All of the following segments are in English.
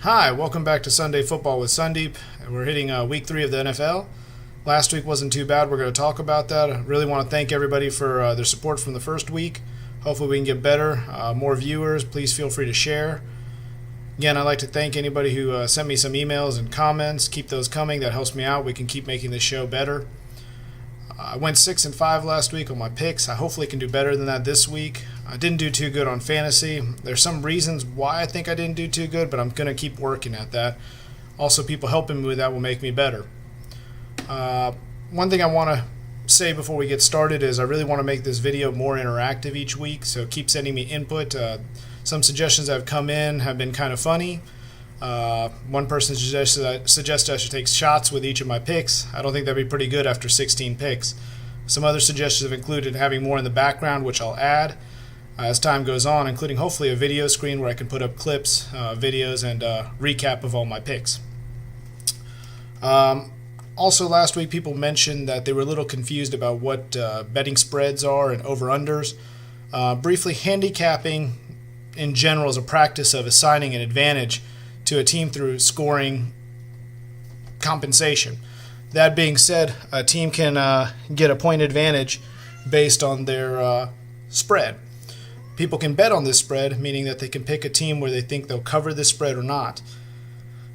Hi, welcome back to Sunday Football with Sundeep. We're hitting week 3 of the NFL. Last week wasn't too bad. We're going to talk about that. I really want to thank everybody for their support from the first week. Hopefully we can get better, more viewers. Please feel free to share. Again, I'd like to thank anybody who sent me some emails and comments. Keep those coming. That helps me out. We can keep making this show better. I went 6-5 last week on my picks. I hopefully can do better than that this week. I didn't do too good on fantasy. There's some reasons why I think I didn't do too good, but I'm going to keep working at that. Also, people helping me with that will make me better. One thing I want to say before we get started is I really want to make this video more interactive each week, so keep sending me input. Some suggestions that have come in have been kind of funny. One person suggested I should take shots with each of my picks. I don't think that'd be pretty good after 16 picks. Some other suggestions have included having more in the background, which I'll add as time goes on, including hopefully a video screen where I can put up clips, videos, and recap of all my picks. Also, last week people mentioned that they were a little confused about what betting spreads are and over-unders. Briefly, handicapping in general is a practice of assigning an advantage to a team through scoring compensation. That being said, a team can get a point advantage based on their spread. People can bet on this spread, meaning that they can pick a team where they think they'll cover this spread or not.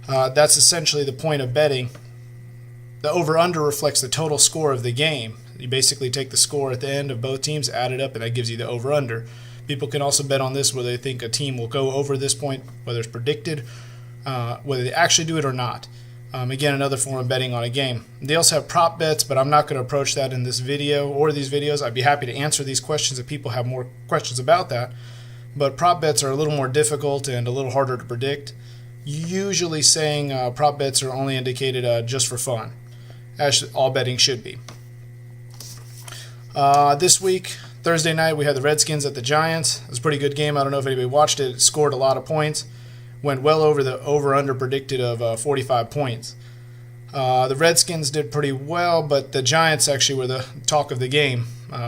That's essentially the point of betting. The over-under reflects the total score of the game. You basically take the score at the end of both teams, add it up, and that gives you the over-under. People can also bet on this where they think a team will go over this point, whether it's predicted, whether they actually do it or not. Again, another form of betting on a game. They also have prop bets, but I'm not going to approach that in this video or these videos. I'd be happy to answer these questions if people have more questions about that. But prop bets are a little more difficult and a little harder to predict. Usually saying prop bets are only indicated just for fun, as all betting should be. This week, Thursday night, we had the Redskins at the Giants. It was a pretty good game. I don't know if anybody watched it. It scored a lot of points. Went well over the over-under predicted of 45 points. The Redskins did pretty well, but the Giants actually were the talk of the game.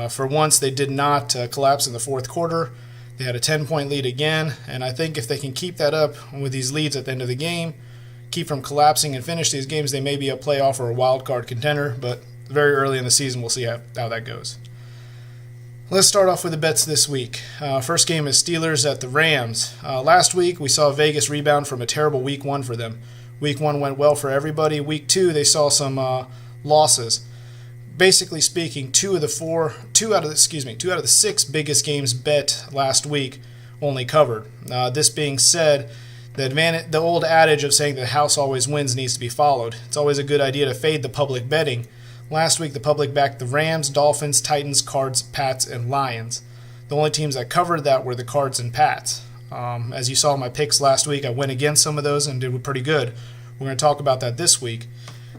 For once, they did not collapse in the fourth quarter. They had a 10-point lead again, and I think if they can keep that up with these leads at the end of the game, keep from collapsing and finish these games, they may be a playoff or a wild card contender, but very early in the season, we'll see how that goes. Let's start off with the bets this week. First game is Steelers at the Rams. Last week, we saw Vegas rebound from a terrible Week 1 for them. Week 1 went well for everybody. Week 2, they saw some losses. Basically speaking, two out of the 6 biggest games bet last week only covered. This being said, the old adage of saying the house always wins needs to be followed. It's always a good idea to fade the public betting. Last week, the public backed the Rams, Dolphins, Titans, Cards, Pats, and Lions. The only teams that covered that were the Cards and Pats. As you saw in my picks last week, I went against some of those and did pretty good. We're going to talk about that this week.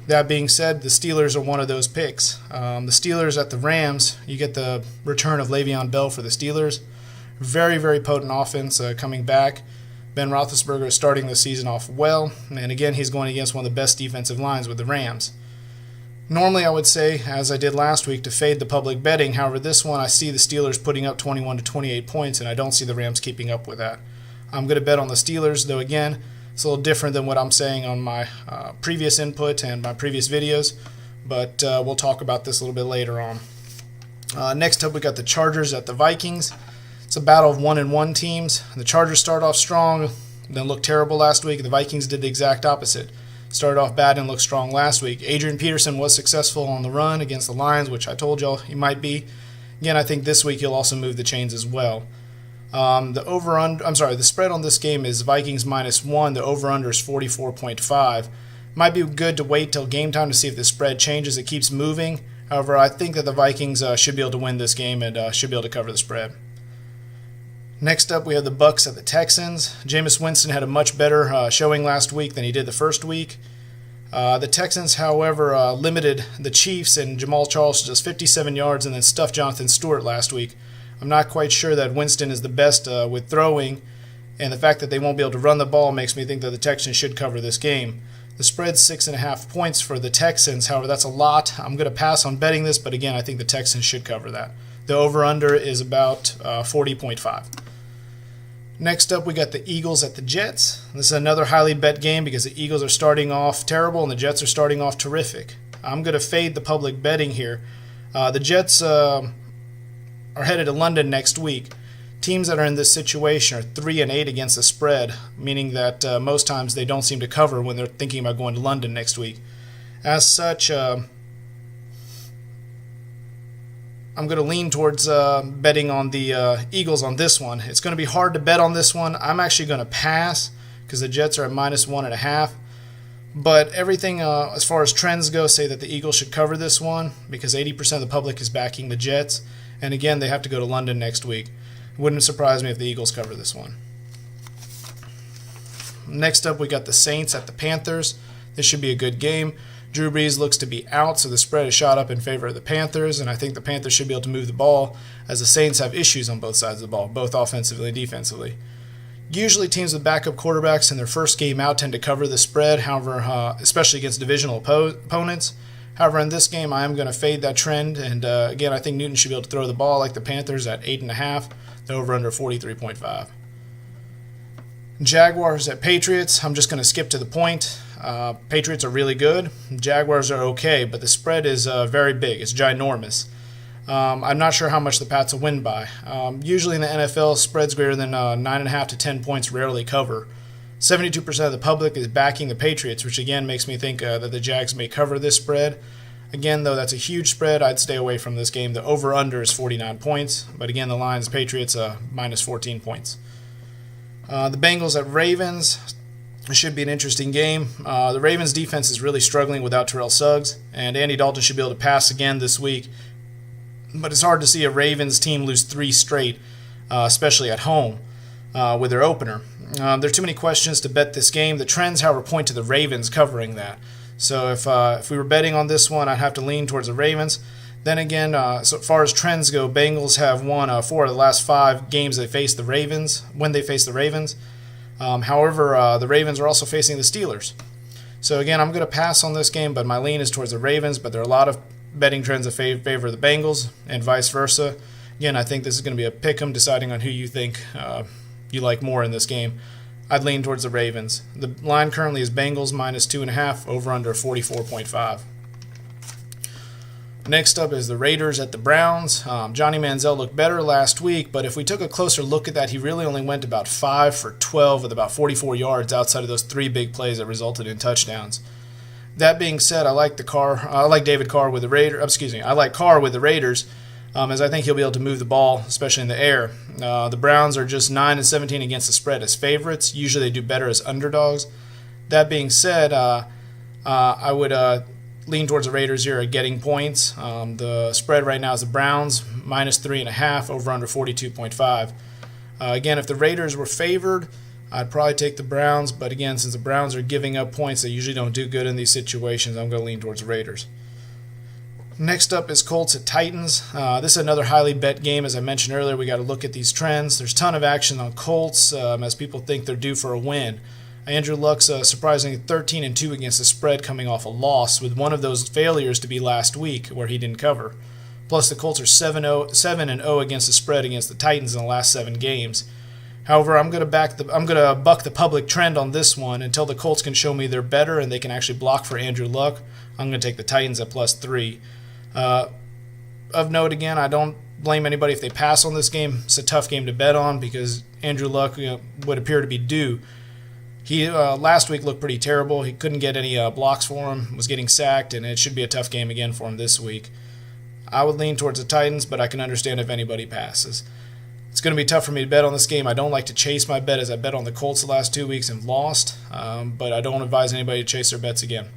That being said, the Steelers are one of those picks. The Steelers at the Rams, you get the return of Le'Veon Bell for the Steelers. Very, very potent offense coming back. Ben Roethlisberger is starting the season off well, and again, he's going against one of the best defensive lines with the Rams. Normally, I would say, as I did last week, to fade the public betting. However, this one, I see the Steelers putting up 21 to 28 points, and I don't see the Rams keeping up with that. I'm going to bet on the Steelers, though, again, it's a little different than what I'm saying on my previous input and my previous videos, but we'll talk about this a little bit later on. Next up, we got the Chargers at the Vikings. It's a battle of 1-1 teams. The Chargers start off strong, then looked terrible last week. The Vikings did the exact opposite. Started off bad and looked strong last week. Adrian Peterson was successful on the run against the Lions, which I told y'all he might be. Again, I think this week he'll also move the chains as well. The spread on this game is Vikings -1. The over/under is 44.5. Might be good to wait till game time to see if the spread changes. It keeps moving. However, I think that the Vikings should be able to win this game and should be able to cover the spread. Next up, we have the Bucs at the Texans. Jameis Winston had a much better showing last week than he did the first week. The Texans, however, limited the Chiefs and Jamal Charles to just 57 yards and then stuffed Jonathan Stewart last week. I'm not quite sure that Winston is the best with throwing, and the fact that they won't be able to run the ball makes me think that the Texans should cover this game. The spread's 6.5 points for the Texans. However, that's a lot. I'm going to pass on betting this, but again, I think the Texans should cover that. The over-under is about 40.5. Next up, we got the Eagles at the Jets. This is another highly bet game because the Eagles are starting off terrible and the Jets are starting off terrific. I'm going to fade the public betting here. The Jets are headed to London next week. Teams that are in this situation are 3-8 against the spread, meaning that most times they don't seem to cover when they're thinking about going to London next week. As such, I'm going to lean towards betting on the Eagles on this one. It's going to be hard to bet on this one. I'm actually going to pass because the Jets are at -1.5. But everything as far as trends go say that the Eagles should cover this one because 80% of the public is backing the Jets. And again, they have to go to London next week. It wouldn't surprise me if the Eagles cover this one. Next up, we got the Saints at the Panthers. This should be a good game. Drew Brees looks to be out, so the spread is shot up in favor of the Panthers, and I think the Panthers should be able to move the ball as the Saints have issues on both sides of the ball, both offensively and defensively. Usually teams with backup quarterbacks in their first game out tend to cover the spread, however, especially against divisional opponents. However, in this game, I am going to fade that trend, and again, I think Newton should be able to throw the ball like the Panthers at 8.5, the over-under 43.5. Jaguars at Patriots. I'm just going to skip to the point. Patriots are really good. Jaguars are okay, but the spread is very big. It's ginormous. I'm not sure how much the Pats will win by. Usually in the NFL, spreads greater than 9.5 to 10 points rarely cover. 72% of the public is backing the Patriots, which again makes me think that the Jags may cover this spread. Again, though, that's a huge spread. I'd stay away from this game. The over-under is 49 points, but again, the line is Patriots -14 points. The Bengals at Ravens. It should be an interesting game. The Ravens' defense is really struggling without Terrell Suggs, and Andy Dalton should be able to pass again this week. But it's hard to see a Ravens team lose 3 straight, especially at home with their opener. There are too many questions to bet this game. The trends, however, point to the Ravens covering that. So if we were betting on this one, I'd have to lean towards the Ravens. Then again, so far as trends go, Bengals have won 4 of the last 5 games they faced the Ravens, when they faced the Ravens. However, the Ravens are also facing the Steelers. So again, I'm going to pass on this game, but my lean is towards the Ravens, but there are a lot of betting trends that favor the Bengals and vice versa. Again, I think this is going to be a pick-em, deciding on who you think you like more in this game. I'd lean towards the Ravens. The line currently is Bengals -2.5, over under 44.5. Next up is the Raiders at the Browns. Johnny Manziel looked better last week, but if we took a closer look at that, he really only went about 5 for 12 with about 44 yards outside of those 3 big plays that resulted in touchdowns. That being said, I like David Carr with the Raiders. I like Carr with the Raiders, as I think he'll be able to move the ball, especially in the air. The Browns are just 9-17 against the spread as favorites. Usually they do better as underdogs. That being said, I would lean towards the Raiders here at getting points. The spread right now is the Browns -3.5, over under 42.5. Again, if the Raiders were favored, I'd probably take the Browns, but again, since the Browns are giving up points, they usually don't do good in these situations. I'm going to lean towards the Raiders. Next up is Colts at Titans. This is another highly bet game. As I mentioned earlier, we got to look at these trends. There's a ton of action on Colts as people think they're due for a win. Andrew Luck's surprisingly 13-2 against the spread, coming off a loss, with one of those failures to be last week where he didn't cover. Plus, the Colts are 7-0 against the spread against the Titans in the last 7 games. However, I'm going to buck the public trend on this one until the Colts can show me they're better and they can actually block for Andrew Luck. I'm going to take the Titans at +3. Of note, again, I don't blame anybody if they pass on this game. It's a tough game to bet on because Andrew Luck would appear to be due. He last week looked pretty terrible. He couldn't get any blocks for him, was getting sacked, and it should be a tough game again for him this week. I would lean towards the Titans, but I can understand if anybody passes. It's going to be tough for me to bet on this game. I don't like to chase my bet, as I bet on the Colts the last 2 weeks and lost, but I don't advise anybody to chase their bets again.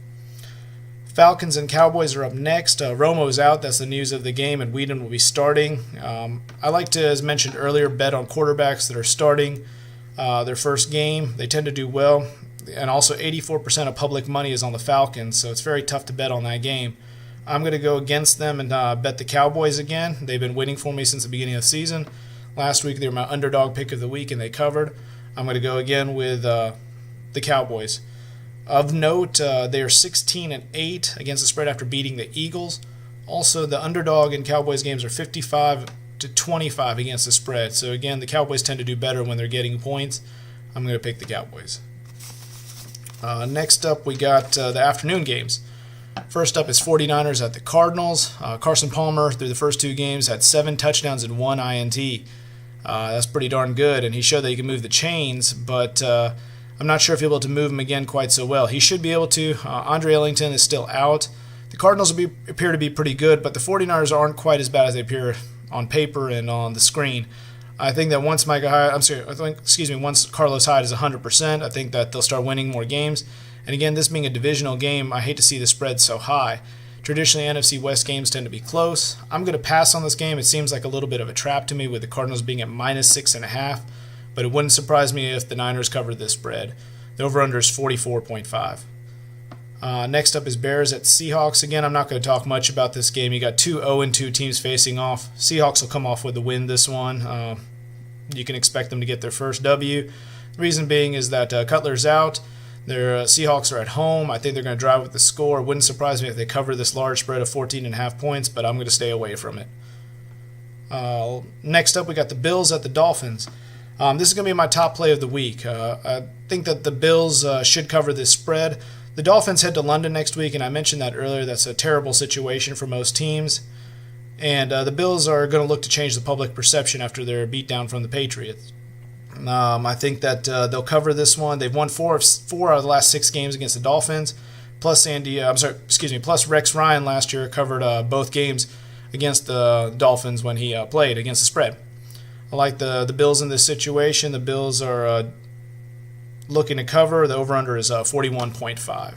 Falcons and Cowboys are up next. Romo's out. That's the news of the game, and Whedon will be starting. I like to, as mentioned earlier, bet on quarterbacks that are starting their first game. They tend to do well, and also 84% of public money is on the Falcons, so it's very tough to bet on that game. I'm going to go against them and bet the Cowboys again. They've been winning for me since the beginning of the season. Last week they were my underdog pick of the week, and they covered. I'm going to go again with the Cowboys. Of note, they are 16-8 against the spread after beating the Eagles. Also, the underdog in Cowboys games are 55 to 25 against the spread. So again, the Cowboys tend to do better when they're getting points. I'm going to pick the Cowboys. Next up, we got the afternoon games. First up is 49ers at the Cardinals. Carson Palmer, through the first 2 games, had 7 touchdowns and 1 INT. That's pretty darn good, and he showed that he can move the chains, but I'm not sure if he'll be able to move him again quite so well. He should be able to. Andre Ellington is still out. The Cardinals appear to be pretty good, but the 49ers aren't quite as bad as they appear on paper and on the screen. I think that once once Carlos Hyde is 100%, I think that they'll start winning more games. And again, this being a divisional game, I hate to see the spread so high. Traditionally, NFC West games tend to be close. I'm going to pass on this game. It seems like a little bit of a trap to me with the Cardinals being at -6.5, but it wouldn't surprise me if the Niners covered this spread. The over-under is 44.5. Next up is Bears at Seahawks. Again, I'm not going to talk much about this game. You got 2 0-2 teams facing off. Seahawks will come off with the win this one. You can expect them to get their first W. The reason being is that Cutler's out. Their Seahawks are at home. I think they're going to drive with the score. It wouldn't surprise me if they cover this large spread of 14.5 points, but I'm going to stay away from it. Next up, we got the Bills at the Dolphins. This is going to be my top play of the week. I think that the Bills should cover this spread. The Dolphins head to London next week, and I mentioned that earlier. That's a terrible situation for most teams. And the Bills are going to look to change the public perception after their beatdown from the Patriots. I think that they'll cover this one. They've won four out of the last 6 games against the Dolphins. Plus Rex Ryan last year covered both games against the Dolphins when he played against the spread. I like the Bills in this situation. The Bills are looking to cover. The over-under is 41.5.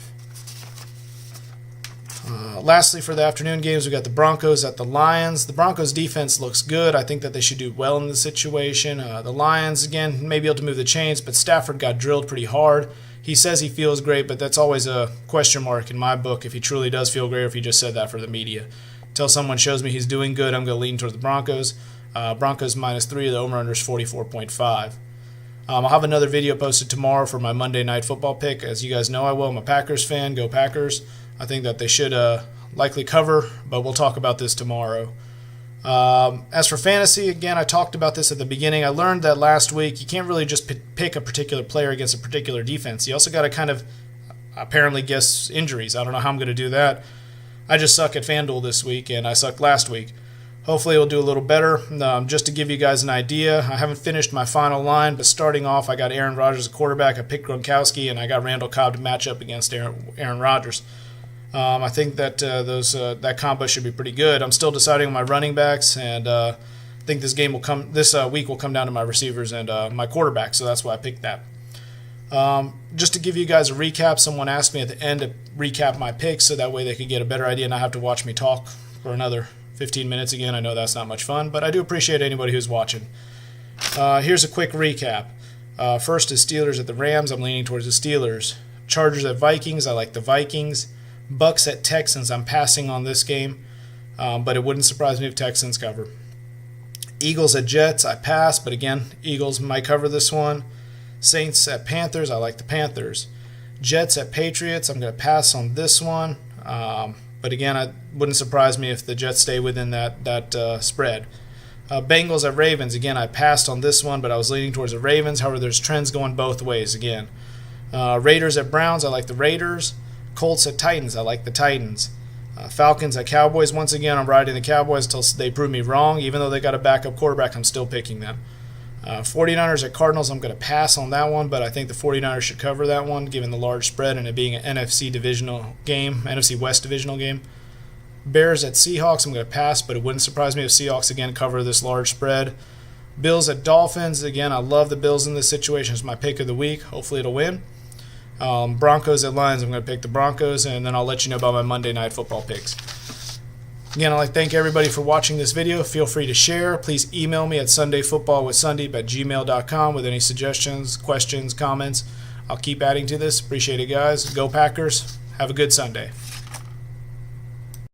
Lastly, for the afternoon games, we got the Broncos at the Lions. The Broncos' defense looks good. I think that they should do well in this situation. The Lions, again, may be able to move the chains, but Stafford got drilled pretty hard. He says he feels great, but that's always a question mark in my book if he truly does feel great or if he just said that for the media. Until someone shows me he's doing good, I'm going to lean towards the Broncos. Broncos -3, the over-under is 44.5. I'll have another video posted tomorrow for my Monday Night Football pick. As you guys know I will. I'm a Packers fan. Go Packers. I think that they should likely cover, but we'll talk about this tomorrow. As for fantasy, again, I talked about this at the beginning. I learned that last week you can't really just pick a particular player against a particular defense. You also got to kind of apparently guess injuries. I don't know how I'm going to do that. I just suck at FanDuel this week, and I sucked last week. Hopefully we'll do a little better. Just to give you guys an idea, I haven't finished my final line, but starting off, I got Aaron Rodgers, a quarterback. I picked Gronkowski, and I got Randall Cobb to match up against Aaron Rodgers. I think that that combo should be pretty good. I'm still deciding on my running backs, and I think this week will come down to my receivers and my quarterback, so that's why I picked that. Just to give you guys a recap, someone asked me at the end to recap my picks so that way they could get a better idea and not have to watch me talk for another 15 minutes again. I know that's not much fun, but I do appreciate anybody who's watching. Here's a quick recap. First is Steelers at the Rams. I'm leaning towards the Steelers. Chargers at Vikings. I like the Vikings. Bucks at Texans. I'm passing on this game, but it wouldn't surprise me if Texans cover. Eagles at Jets. I pass, but again, Eagles might cover this one. Saints at Panthers. I like the Panthers. Jets at Patriots. I'm going to pass on this one, but again, it wouldn't surprise me if the Jets stay within that spread. Bengals at Ravens. Again, I passed on this one, but I was leaning towards the Ravens. However, there's trends going both ways again. Raiders at Browns. I like the Raiders. Colts at Titans. I like the Titans. Falcons at Cowboys. Once again, I'm riding the Cowboys until they prove me wrong. Even though they got a backup quarterback, I'm still picking them. 49ers at Cardinals. I'm going to pass on that one, but I think the 49ers should cover that one given the large spread and it being an NFC West divisional game. Bears at Seahawks. I'm going to pass, but it wouldn't surprise me if Seahawks again cover this large spread. Bills at Dolphins. Again, I love the Bills in this situation. It's my pick of the week. Hopefully it'll win. Broncos at Lions. I'm going to pick the Broncos, and then I'll let you know about my Monday Night Football picks. Again, I'd like to thank everybody for watching this video. Feel free to share. Please email me at sundayfootballwithsundeep@gmail.com with any suggestions, questions, comments. I'll keep adding to this. Appreciate it, guys. Go Packers. Have a good Sunday.